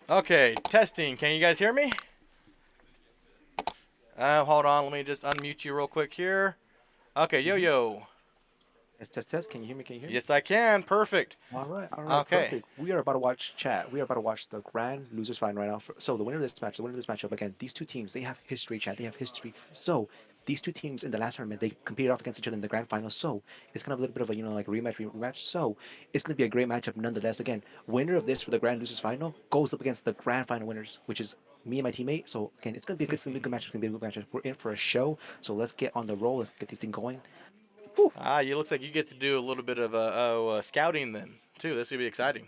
Okay, testing. Can you guys hear me? Hold on. Let me just unmute you real quick here. Okay, Mm-hmm. yo. Test, test, test. Can you hear me? Can you hear me? Yes, I can. Perfect. All right, Okay. perfect. We are about to watch chat. We are about to watch the grand losers final right now. So the winner of this match, the winner of this matchup, again, these two teams, they have history, chat. They have history. So these two teams in the last tournament, they competed off against each other in the grand final. So it's gonna have a little bit of a like rematch. So it's gonna be a great matchup nonetheless. Again, winner of this for the grand losers final goes up against the grand final winners, which is me and my teammate. So again, it's gonna be a good match. It's gonna be a good match. We're in for a show. So let's get on the roll. Let's get this thing going. Whew. You looks like you get to do a little bit of scouting then too. This could be exciting.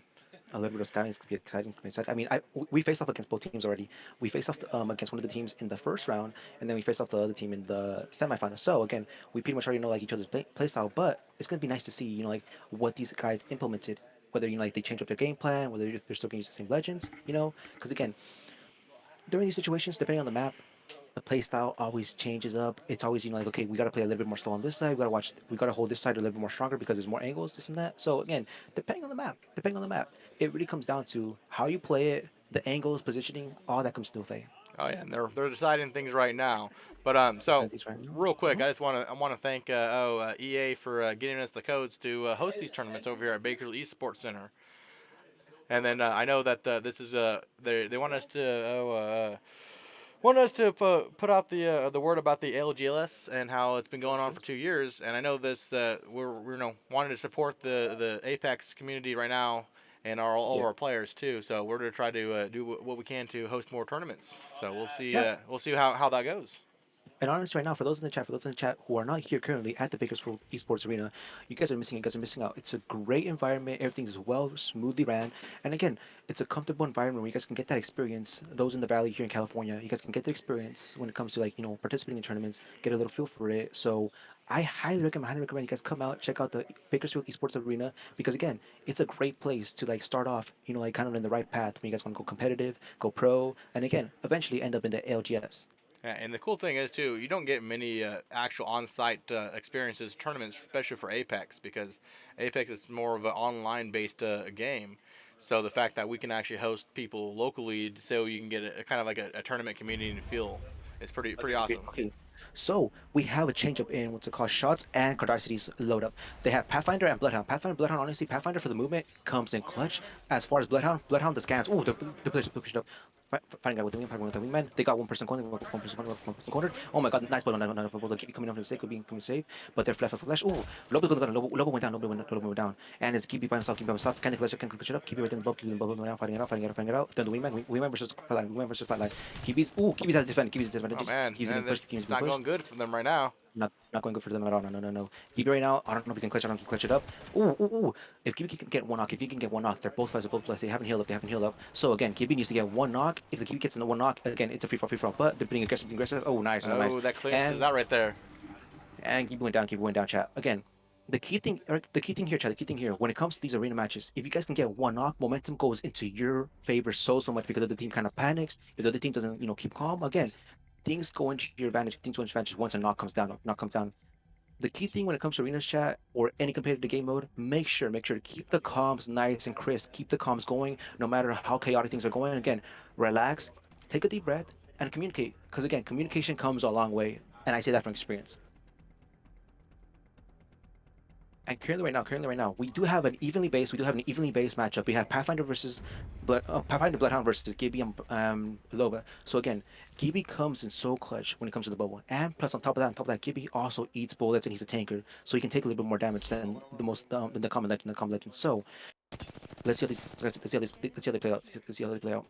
A little bit of scouting is gonna be exciting. It's gonna be exciting. I mean, we faced off against both teams already. We faced off against one of the teams in the first round, and then we faced off the other team in the semifinals. So again, we pretty much already know like each other's play style. But it's gonna be nice to see like what these guys implemented. Whether like they change up their game plan, whether they're still gonna use the same legends. Because again, during these situations, depending on the map, the play style always changes up. It's always like okay, we gotta play a little bit more slow on this side. We gotta hold this side a little bit more stronger because there's more angles, this and that. So again, depending on the map, it really comes down to how you play it, the angles, positioning, all that comes into play. Oh yeah, and they're deciding things right now. But That's so these right now. real quick, Uh-huh. I want to thank EA for getting us the codes to host these tournaments over here at Bakersfield Esports Center. And then I know that this is they want us to put out the word about the LGLS and how it's been going on True. for 2 years. And I know this we're wanting to support the Apex community right now and all of Yeah. our players too. So we're to try to do what we can to host more tournaments. So Yeah. we'll see how that goes. And honestly, right now, for those in the chat who are not here currently at the Bakersfield Esports Arena, you guys are missing. You guys are missing out. It's a great environment. Everything is well, smoothly ran, and again, it's a comfortable environment where you guys can get that experience. Those in the Valley here in California, you guys can get the experience when it comes to like participating in tournaments, get a little feel for it. So I highly recommend you guys come out, check out the Bakersfield Esports Arena because again, it's a great place to like start off, like kind of in the right path when you guys want to go competitive, go pro, and again, eventually end up in the LGS. Yeah, and the cool thing is too, you don't get many actual on-site experiences, tournaments, especially for Apex, because Apex is more of an online-based game. So the fact that we can actually host people locally, so you can get a kind of like a tournament community feel, is pretty Agreed. awesome. Okay. So we have a change up in what's it called shots and Cardistry's load up. They have Pathfinder and Bloodhound. Bloodhound, honestly, Pathfinder for the movement comes in clutch. As far as Bloodhound the scans. Oh, the push it up. Fighting guy with the wing, fighting with the wingman. They got one person cornered. Oh my god, nice blood on that. Keep coming up to the sake of being safe. But they're flash for flash. Oh, Lobo went down. Lobo went down. And it's keep by himself, keep by himself. Can clutch it up. Keep it within the block, keep the block down, fighting it out. Then the wingman versus flatline. Kibi's at defend. Kibi's at Oh disadvantage. man, Kibi's getting man, pushed. that's Kibi's being not pushed. going good for them right now. Not going good for them at all. No. Kibi right now. I don't know if we can clutch. I don't know if we can clutch it up. Ooh. If Kibi can get one knock, if you can get one knock, they're both fast. They're both fast. They haven't healed up. So again, Kibi needs to get one knock. If the Kibi gets in the one knock, again, it's a free for all. But they're being aggressive. Oh, nice. Oh, that clearances And that right there. Kibi went down. Kibi went down. Chat again. The key thing here, chat. The key thing here, when it comes to these arena matches, if you guys can get one knock, momentum goes into your favor so much because the team kind of panics. If the other team doesn't, keep calm, again, things go into your advantage. Things go into your advantage once a knock comes down. The key thing when it comes to arenas chat or any competitive game mode, make sure to keep the comms nice and crisp. Keep the comms going, no matter how chaotic things are going. Again, relax, take a deep breath, and communicate. Because again, communication comes a long way, and I say that from experience. And currently right now, we do have an evenly based matchup. We have Pathfinder Bloodhound versus Gibby and Loba. So again, Gibby comes in so clutch when it comes to the bubble, and plus on top of that, Gibby also eats bullets and he's a tanker, so he can take a little bit more damage than the common legend. So let's see how they play out.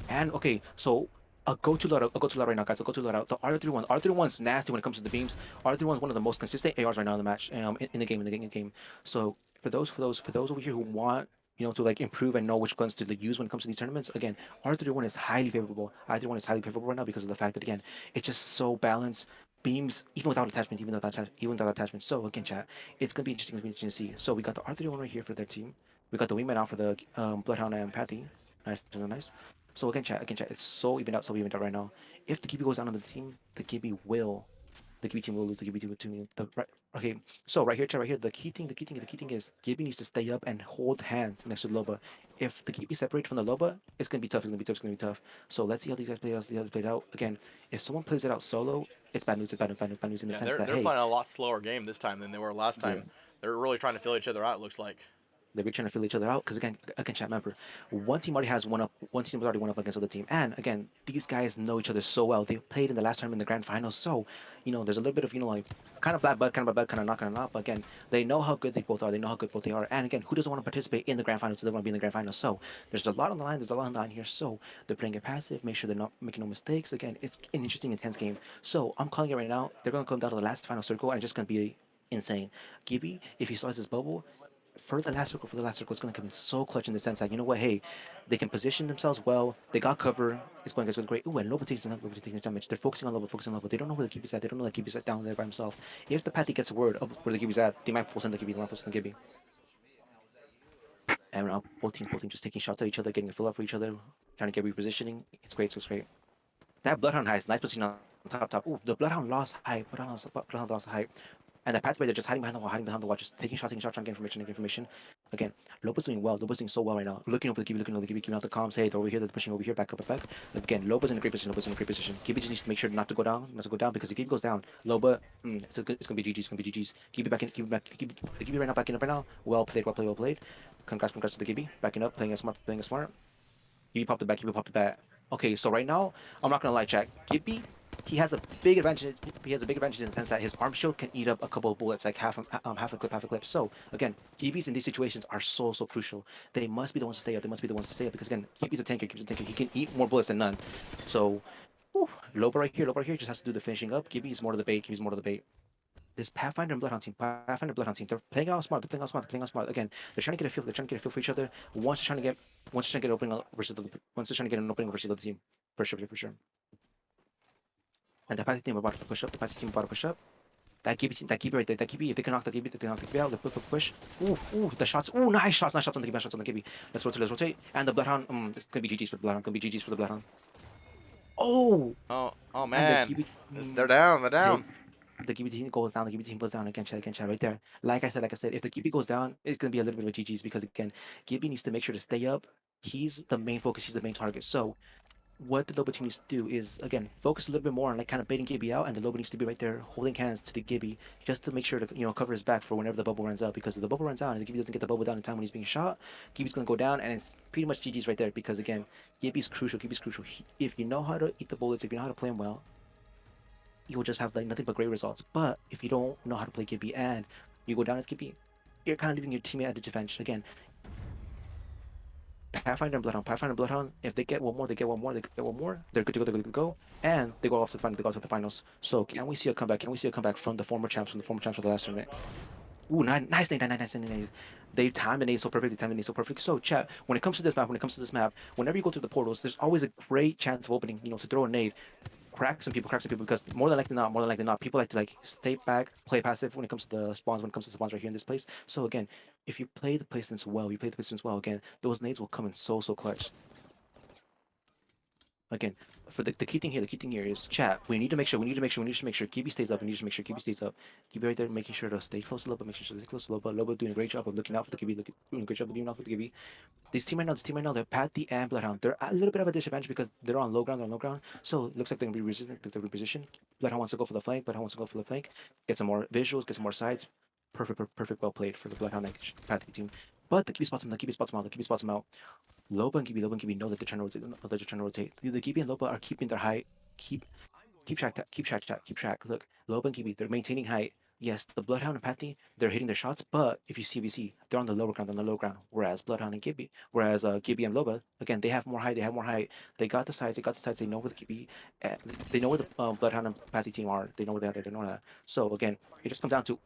And okay, so I'll go to loud right now, guys. I'll go to loud out. The R31, R31's nasty when it comes to the beams. R31's one of the most consistent ARs right now in the match, in the game. So for those over here who want, to like improve and know which guns to like, use when it comes to these tournaments, again, R31 is highly favorable. R31 is highly favorable right now because of the fact that again, it's just so balanced. Beams, even without attachment. So again, chat, it's gonna be interesting. To see. So we got the R31 right here for their team. We got the wingman out for the Bloodhound and Patty. Nice. So again, chat, it's so evened out right now. If the Kibi goes down on the team, the Kibi will The QB team will lose. The QB team will tune. The right. Okay. So right here, chat, right here. The key thing is Gibby needs to stay up and hold hands next to Loba. If the QB separates from the Loba, it's gonna be tough. It's gonna be tough. It's gonna be tough. So let's see how these guys play out. See how they play it out. Again, if someone plays it out solo, it's bad news. It's bad news. Bad news. Bad news in the Yeah, sense that they're hey, playing a lot slower game this time than they were last yeah, time. They're really trying to fill each other out. It looks like. they're trying to fill each other out because again, chat member, one team already has one up. One team already one up against the other team, and again, these guys know each other so well. They played in the last time in the grand finals, so there's a little bit of like kind of bad blood, kind of bad blood, kind of not, kind of not. But again, they know how good they both are. They know how good both they are. And again, who doesn't want to participate in the grand finals? So they want to be in the grand finals. So there's a lot on the line. There's a lot on the line here. So they're playing it passive. Make sure they're not making no mistakes. Again, it's an interesting, intense game. So I'm calling it right now. They're going to come down to the last final circle, and it's just going to be insane. Gibby, if he starts his bubble, for the last circle, it's going to come in so clutch in the sense that, you know what, hey, they can position themselves well. They got cover. It's going great. Ooh, and Lobo taking damage. They're focusing on Lobo. They don't know where the keeper's at. They don't know that keeper's at down there by himself. If the Patty gets a word of where the keeper's at, they might force in the keeper. They might force in the Gibby. And both teams just taking shots at each other, getting a fill up for each other, trying to get repositioning. It's great. It's great. That Bloodhound has nice position on top. Ooh, the Bloodhound lost height. Bloodhound lost height. And the pathway, they're just hiding behind the wall, just taking shots, trying to get information. Again, Loba's doing well. Loba's doing so well right now. Looking over the QB, giving out the comms. Hey, they're over here, they're pushing over here, back up, back. Again, Loba's in a great position. QB just needs to make sure not to go down, because if QB goes down, Loba, it's gonna be GG's. It's gonna be GG's. QB back in, QB back, the QB right now, backing up right now. Well played, well played. Congrats to the QB, backing up, playing it smart, QB popped it back, QB popped it back. Okay, so right now, I'm not gonna lie, chat. Gibby, he has a big advantage. He has a big advantage in the sense that his arm shield can eat up a couple of bullets, like half a clip, half a clip. So again, Gibby's in these situations are so crucial. They must be the ones to stay up. They must be the ones to stay up because again, Gibby's a tanker. He can eat more bullets than none. So, whew, Loba right here just has to do the finishing up. Gibby is more to the bait. Gibby's more to the bait. This Pathfinder and Bloodhound team, they're playing out smart. They're playing out smart. Again, they're trying to get a feel. They're trying to get a feel for each other. Once they're trying to get opening versus once they're trying to get an opening versus the other team, for sure, for sure. And the Pathfinder team about to push up. That keeper right there. That keeper, if they can knock the keeper, out. The push. Ooh, the shots. Ooh, nice shots on the keeper. Shots on the keeper. Let's rotate. And the Bloodhound. It's gonna be GG's for the Bloodhound. Oh, Oh and the man, keeper. they're down. They're Take down. the QB team goes down, the QB team goes down again, chat right there. Like I said, if the QB goes down, it's gonna be a little bit of a GG's because again, QB needs to make sure to stay up. He's the main focus, he's the main target. So what the Lobo team needs to do is again focus a little bit more on like kind of baiting Gibby out, and the Lobo needs to be right there holding hands to the Gibby just to make sure to cover his back for whenever the bubble runs out. Because if the bubble runs out and the Gibby doesn't get the bubble down in time when he's being shot, Gibby's gonna go down, and it's pretty much GG's right there. Because again, Gibby's crucial. If you know how to eat the bullets, if you know how to play him well, you will just have like nothing but great results. But if you don't know how to play Gibby and you go down as Gibby, you're kind of leaving your teammate at a disadvantage. Again, Pathfinder and Bloodhound, if they get one more, they're good to go, and they go off to the final, they go to the finals. So can we see a comeback? From the former champs, of the last tournament? Ooh, nice. They timed the nade so perfectly. So, chat, when it comes to this map, whenever you go through the portals, there's always a great chance of opening, to throw a nade, crack some people, because more than likely not, people like to like stay back, play passive when it comes to the spawns, right here in this place. So again, if you play the placements well, again, those nades will come in so clutch. Again, for the key thing here is chat. We need to make sure QB stays up. QB right there, making sure to stay close to Loba, Loba doing a great job of looking out for the QB, doing a great job of looking out for the QB. This team right now, they're Patty and Bloodhound. They're a little bit of a disadvantage because they're on low ground. So it looks like they're gonna be resistant, they're reposition. Bloodhound wants to go for the flank. Get some more visuals, get some more sides. Perfect, well played for the Bloodhound and Patty team. But the QB spots him. The QB spots him out. Loba and Gibby know that they're trying to rotate. The Gibby and Loba are keeping their height. Keep track. Look, Loba and Gibby, they're maintaining height. Yes, the Bloodhound and Patty, they're hitting their shots, but if you see, they're on the lower ground. Whereas Gibby and Loba, again, they have more height. They got the sides. They know where the Gibby, they know where the Bloodhound and Patty team are. They know where they're. They know that. So again, it just comes down to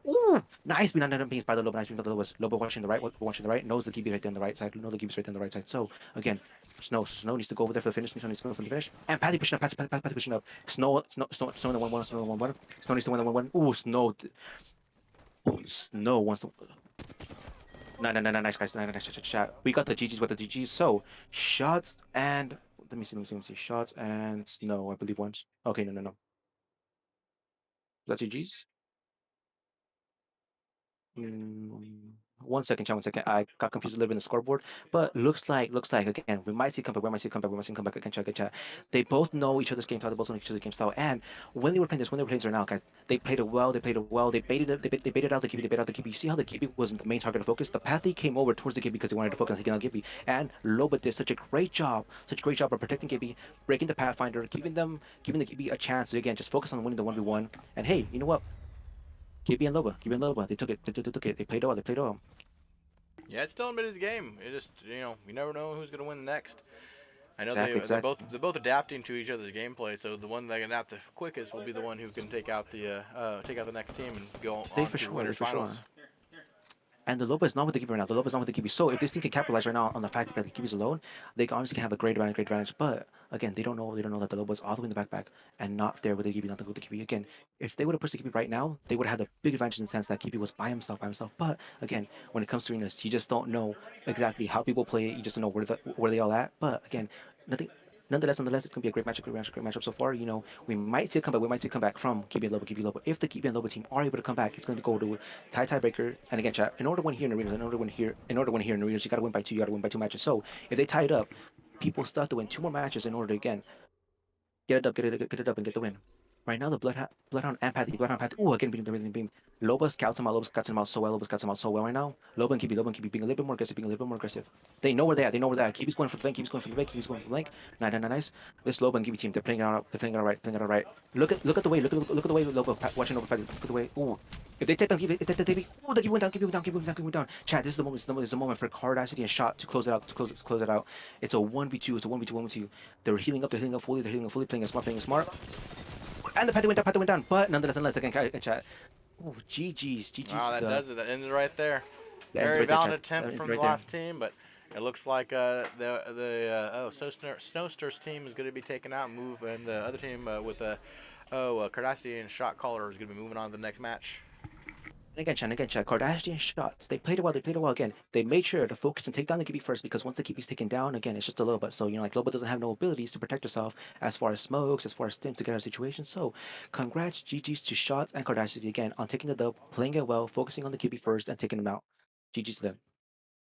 nice being by the Loba. Nice being by the Loba. Loba watching the right. Knows the Gibby right there on the right side. So again, Snow needs to go over there for the finish. And Patty pushing up. Patty pushing up. Snow in the 1-1. Snow needs to win the 1-1. Ooh, Snow. Snow wants to. No, nice guys. Nice chat. We got the GGs with the GGs. So, shots and. Let me see. Shots and Snow, I believe once. Okay, no. That's GG's. Mm, 1 second, chat. 1 second. I got confused a little bit in the scoreboard, but looks like again we might see comeback. We might see comeback. We might see comeback. Again, chat. Again, chat. They both know each other's game style. They both know each other's game style. And when they were playing this right now, guys, they played it well. They played it well. They baited it. They baited out the keepy. They baited out the keepy. You see how the keepy was the main target of focus? The Pathy came over towards the keepy because they wanted to focus on taking out keepy. And Loba did such a great job of protecting keepy, breaking the Pathfinder, giving the keepy a chance to again just focus on winning the 1v1. And hey, you know what? Keepy and Loba, Keepy and Loba, they took it. They took it. They played well. They played well. Yeah, it's still a bit of his game. It just you never know who's gonna win next. I know Exactly, exactly. they're both adapting to each other's gameplay. So the one that can adapt the quickest will be the one who can take out the next team and go They on for to sure. They winners for finals. sure. And the Loba is not with the keeper right now. The Loba is not with the keeper. So if this team can capitalize right now on the fact that the keeper is alone, they obviously can have a great advantage. But again, they don't know that the Loba is all the way in the backpack and not there with the keeper, not with the keeper. Again, if they would have pushed the keeper right now, they would have had a big advantage in the sense that keeper was by himself. But again, when it comes to arenas, you just don't know exactly how people play it. You just don't know where they all at. But again, nothing. Nonetheless, it's gonna be a great matchup so far. You know, we might see a comeback. We might see a comeback from Kibi and Lobo, Kibi and Lobo. If the Kibi and Lobo team are able to come back, it's going to go to tiebreaker. And again, chat. In order to win here in arenas, in order to win here in arenas, you got to win by two. You got to win by two matches. So if they tie it up, people still have to win two more matches in order to again get it up, and get the win. Right now, the Bloodhound and Bloodhound Pathy. Oh, again, beam. Loba scouts him out so well. Loba scouts him out so well right now. Loba and Kibi being a little bit more aggressive, being a little bit more aggressive. They know where they at. They know where they at. Kibi's going for the flank. Kibi's going for the flank. Kibi's going for the flank. Nice. This Loba and Kibi team, they're playing it out. They're playing it out right. Playing it out right. Look at the way. Look at the way Loba watching over Pathy. Look at the way. Ooh. If they take that, if they take, oh, the Kibi went down. Kibi went down. Kibi went down. Kibi went down. Chat. This is the moment. This is the moment for Cardistryy and Shot to close it out. To close it out. It's a 1v2. It's a 1v2. 1v2. They're healing up. They're healing up fully. They're healing up fully. Playing it smart. Playing it smart. And the Pathy went down, but nonetheless, again, chat. Oh, GG's. Wow, that does it. That ends right there. The ends Very right there, valiant chat. attempt Ends from the right there. last team, but it looks like Snowster's team is going to be taken out and move, and the other team with Cardistryy and ShotxCaller is going to be moving on to the next match. And again, chat. Kardashian shots. They played it well. They played it well again. They made sure to focus and take down the Kibi first because once the Kibi's taken down, again, it's just a little bit. So, you know, like Loba doesn't have no abilities to protect herself as far as smokes, as far as stims to get out of situation. So, congrats, GG's to Shots and Kardashian again on taking the dub, playing it well, focusing on the Kibi first, and taking them out. GG's to them.